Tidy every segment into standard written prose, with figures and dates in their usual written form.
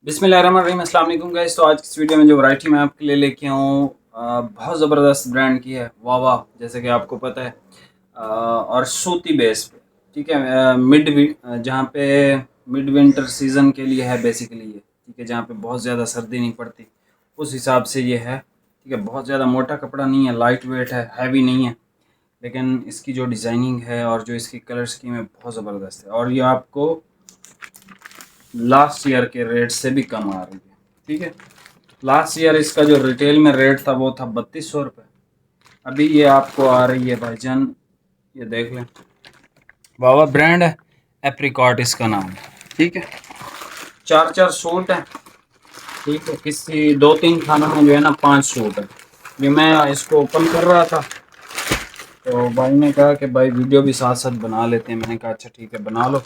बिस्मिल्लाहिर्रहमानिर्रहीम, अस्सलाम वालेकुम गाइस। तो आज की इस वीडियो में जो वैरायटी मैं आपके लिए लेके आया हूँ बहुत ज़बरदस्त ब्रांड की है, वावा, जैसे कि आपको पता है। और सूती बेस पे, ठीक है। जहाँ पे मिड विंटर सीज़न के लिए है बेसिकली ये, ठीक है, जहाँ पे बहुत ज़्यादा सर्दी नहीं पड़ती, उस हिसाब से ये है, ठीक है। बहुत ज़्यादा मोटा कपड़ा नहीं है, लाइट वेट है, हैवी नहीं है, लेकिन इसकी जो डिज़ाइनिंग है और जो इसकी कलर स्कीम है बहुत ज़बरदस्त है, और ये आपको लास्ट ईयर के रेट से भी कम आ रही है, ठीक है। लास्ट ईयर इसका जो रिटेल में रेट था वो था 3200 रुपये। अभी ये आपको आ रही है भाईजान, ये देख लें, वावा ब्रांड है, एप्रिकॉट इसका नाम है, ठीक है। चार चार सूट है, ठीक है। किसी दो तीन खानों में जो है ना 5 सूट है। ये मैं इसको ओपन कर रहा था तो भाई ने कहा कि भाई वीडियो भी साथ साथ बना लेते हैं। मैंने कहा अच्छा ठीक है, बना लो।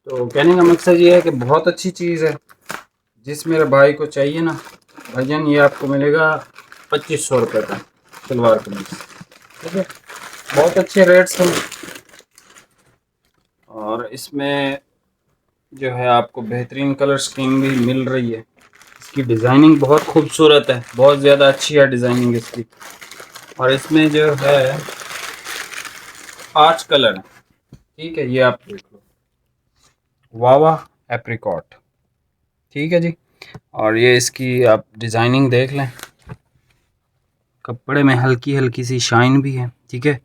तो कहने का मकसद ये है कि बहुत अच्छी चीज़ है, जिस मेरे भाई को चाहिए ना भाईजान, ये आपको मिलेगा 2500 रुपये का सलवार कमीज, ठीक है। बहुत अच्छे रेट्स हैं, और इसमें जो है आपको बेहतरीन कलर स्कीम भी मिल रही है। इसकी डिज़ाइनिंग बहुत खूबसूरत है, बहुत ज़्यादा अच्छी है डिज़ाइनिंग इसकी। और इसमें जो है 8 कलर है, ठीक है। ये आप देख लो, वावा एप्रिकॉट, ठीक है जी। और ये इसकी आप डिज़ाइनिंग देख लें, कपड़े में हल्की हल्की सी शाइन भी है, ठीक है।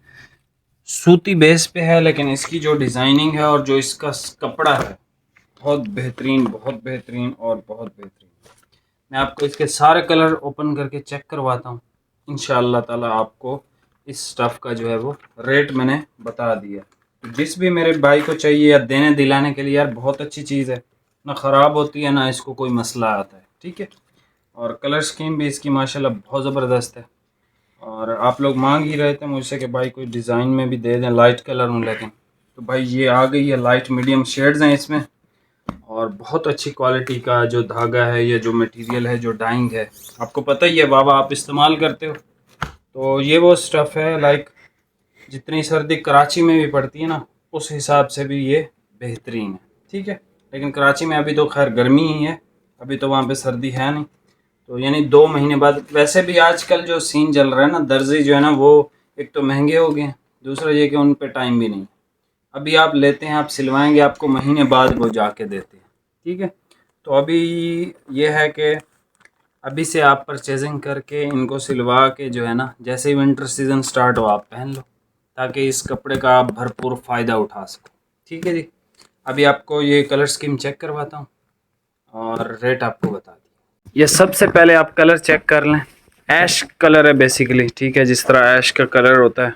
सूती बेस पे है, लेकिन इसकी जो डिज़ाइनिंग है और जो इसका कपड़ा है बहुत बेहतरीन, बहुत बेहतरीन और बहुत बेहतरीन। मैं आपको इसके सारे कलर ओपन करके चेक करवाता हूँ। इंशाअल्लाह ताला आपको इस स्टफ़ का जो है वो रेट मैंने बता दिया। तो जिस भी मेरे भाई को चाहिए या देने दिलाने के लिए, यार बहुत अच्छी चीज़ है, ना ख़राब होती है ना इसको कोई मसला आता है, ठीक है। और कलर स्कीम भी इसकी माशाल्लाह बहुत ज़बरदस्त है। और आप लोग मांग ही रहे थे मुझसे कि भाई कोई डिज़ाइन में भी दे दें, लाइट कलर में, लेकिन तो भाई ये आ गई है। लाइट मीडियम शेड्स हैं इसमें, और बहुत अच्छी क्वालिटी का जो धागा है, ये जो मटेरियल है, जो डाइंग है, आपको पता ही है बाबा, आप इस्तेमाल करते हो। तो ये वो स्टफ़ है, लाइक जितनी सर्दी कराची में भी पड़ती है ना, उस हिसाब से भी ये बेहतरीन है, ठीक है। लेकिन कराची में अभी तो खैर गर्मी ही है, अभी तो वहाँ पे सर्दी है नहीं। तो यानी 2 महीने बाद, वैसे भी आजकल जो सीन चल रहा है ना, दर्जी जो है ना वो एक तो महंगे हो गए हैं, दूसरा ये कि उन पे टाइम भी नहीं। अभी आप लेते हैं, आप सिलवाएंगे, आपको महीने बाद वो जाके देते हैं, ठीक है। तो अभी ये है कि अभी से आप परचेजिंग करके इनको सिलवा के जो है ना, जैसे ही विंटर सीज़न स्टार्ट हो आप पहन लो, ताकि इस कपड़े का आप भरपूर फ़ायदा उठा सको, ठीक है जी। अभी आपको ये कलर स्कीम चेक करवाता हूँ और रेट आपको बता दिया। ये सबसे पहले आप कलर चेक कर लें, ऐश कलर है बेसिकली, ठीक है। जिस तरह ऐश का कलर होता है,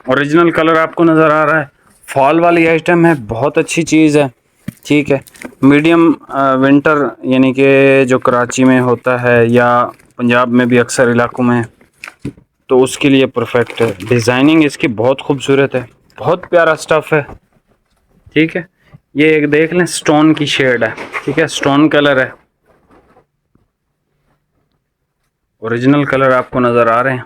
ओरिजिनल कलर आपको नज़र आ रहा है। फॉल वाली आइटम है, बहुत अच्छी चीज़ है, ठीक है। मीडियम विंटर यानी कि जो कराची में होता है या पंजाब में भी अक्सर इलाकों में, तो उसके लिए परफेक्ट है। डिज़ाइनिंग इसकी बहुत खूबसूरत है, बहुत प्यारा स्टफ़ है, ठीक है। ये एक देख लें, स्टोन की शेड है, ठीक है, स्टोन कलर है, ओरिजिनल कलर आपको नज़र आ रहे हैं।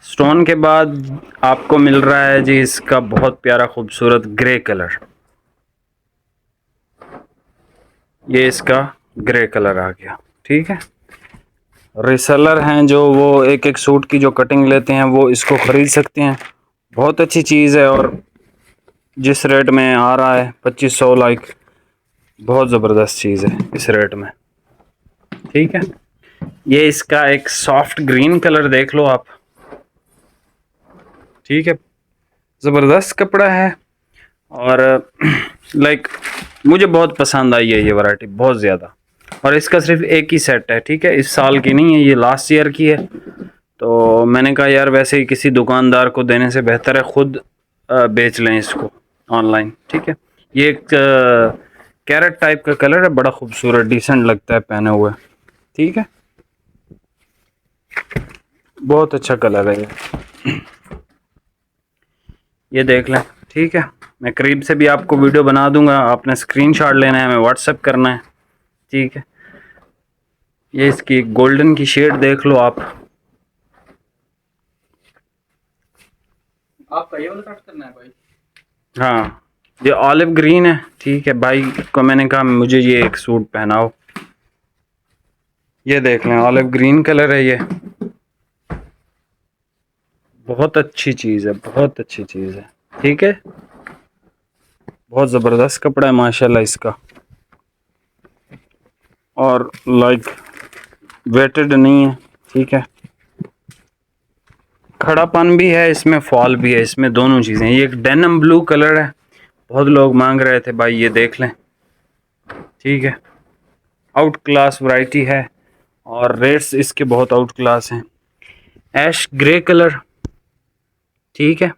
स्टोन के बाद आपको मिल रहा है जी इसका बहुत प्यारा खूबसूरत ग्रे कलर। ये इसका ग्रे कलर आ गया, ठीक है। रीसेलर हैं जो वो एक एक सूट की जो कटिंग लेते हैं वो इसको ख़रीद सकते हैं। बहुत अच्छी चीज़ है, और जिस रेट में आ रहा है 2500, लाइक बहुत ज़बरदस्त चीज़ है इस रेट में, ठीक है। ये इसका एक सॉफ्ट ग्रीन कलर देख लो आप, ठीक है। ज़बरदस्त कपड़ा है, और लाइक मुझे बहुत पसंद आई है ये वैरायटी, बहुत ज़्यादा। और इसका सिर्फ एक ही सेट है, ठीक है, इस साल की नहीं है, ये लास्ट ईयर की है। तो मैंने कहा यार वैसे ही किसी दुकानदार को देने से बेहतर है खुद बेच लें इसको ऑनलाइन, ठीक है। ये एक कैरेट टाइप का कलर है, बड़ा खूबसूरत, डिसेंट लगता है पहने हुए, ठीक है। बहुत अच्छा कलर है ये देख लें, ठीक है। मैं करीब से भी आपको वीडियो बना दूंगा, आपने स्क्रीनशॉट लेना है, हमें व्हाट्सएप करना है, ठीक है। ये इसकी गोल्डन की शेड देख लो आप। आपका ये वाला कट करना है भाई? हाँ, ये ऑलिव ग्रीन है, ठीक है। भाई को मैंने कहा मुझे ये एक सूट पहनाओ, ये देख लें ऑलिव ग्रीन कलर है ये। बहुत अच्छी चीज़ है, बहुत अच्छी चीज़ है, ठीक है। बहुत ज़बरदस्त कपड़ा है माशाल्लाह इसका, और लाइक वेटेड नहीं है, ठीक है। खड़ापन भी है इसमें, फॉल भी है इसमें, दोनों चीज़ें। ये एक डेनिम ब्लू कलर है, बहुत लोग मांग रहे थे भाई, ये देख लें, ठीक है। आउट क्लास वैरायटी है और रेट्स इसके बहुत आउट क्लास हैं। ऐश ग्रे कलर, ठीक है।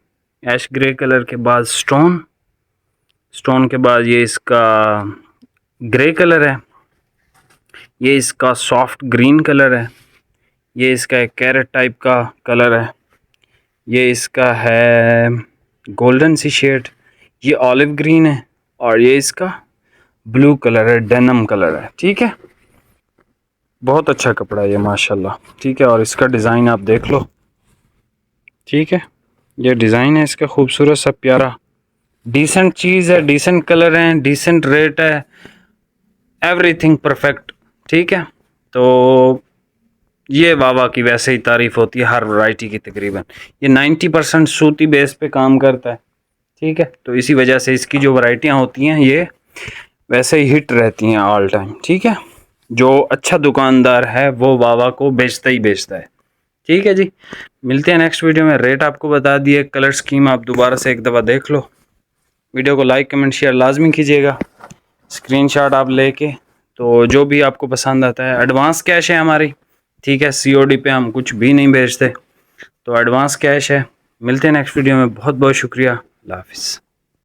ऐश ग्रे कलर के बाद स्टोन, स्टोन के बाद ये इसका ग्रे कलर है, ये इसका सॉफ्ट ग्रीन कलर है, ये इसका एक कैरेट टाइप का कलर है, ये इसका है गोल्डन सी शेड, ये ऑलिव ग्रीन है, और ये इसका ब्लू कलर है, डेनिम कलर है, ठीक है। बहुत अच्छा कपड़ा है ये माशाल्लाह, ठीक है। और इसका डिज़ाइन आप देख लो, ठीक है। ये डिज़ाइन है इसका खूबसूरत सा प्यारा, डिसेंट चीज़ है, डिसेंट कलर है, डिसेंट रेट है, एवरीथिंग परफेक्ट, ठीक है। तो ये वावा की वैसे ही तारीफ होती है हर वैरायटी की तकरीबन। ये 90% सूती बेस पे काम करता है, ठीक है। तो इसी वजह से इसकी जो वैरायटियाँ होती हैं ये वैसे ही हिट रहती हैं ऑल टाइम, ठीक है। जो अच्छा दुकानदार है वो वावा को बेचता ही बेचता है, ठीक है जी। मिलते हैं नेक्स्ट वीडियो में। रेट आपको बता दिए, कलर स्कीम आप दोबारा से एक दफ़ा देख लो। वीडियो को लाइक कमेंट शेयर लाजमी कीजिएगा, स्क्रीनशॉट आप लेके। तो जो भी आपको पसंद आता है, एडवांस कैश है हमारी, ठीक है। COD पे हम कुछ भी नहीं भेजते, तो एडवांस कैश है। मिलते हैं नेक्स्ट वीडियो में, बहुत बहुत शुक्रिया, अल्लाह हाफिज़।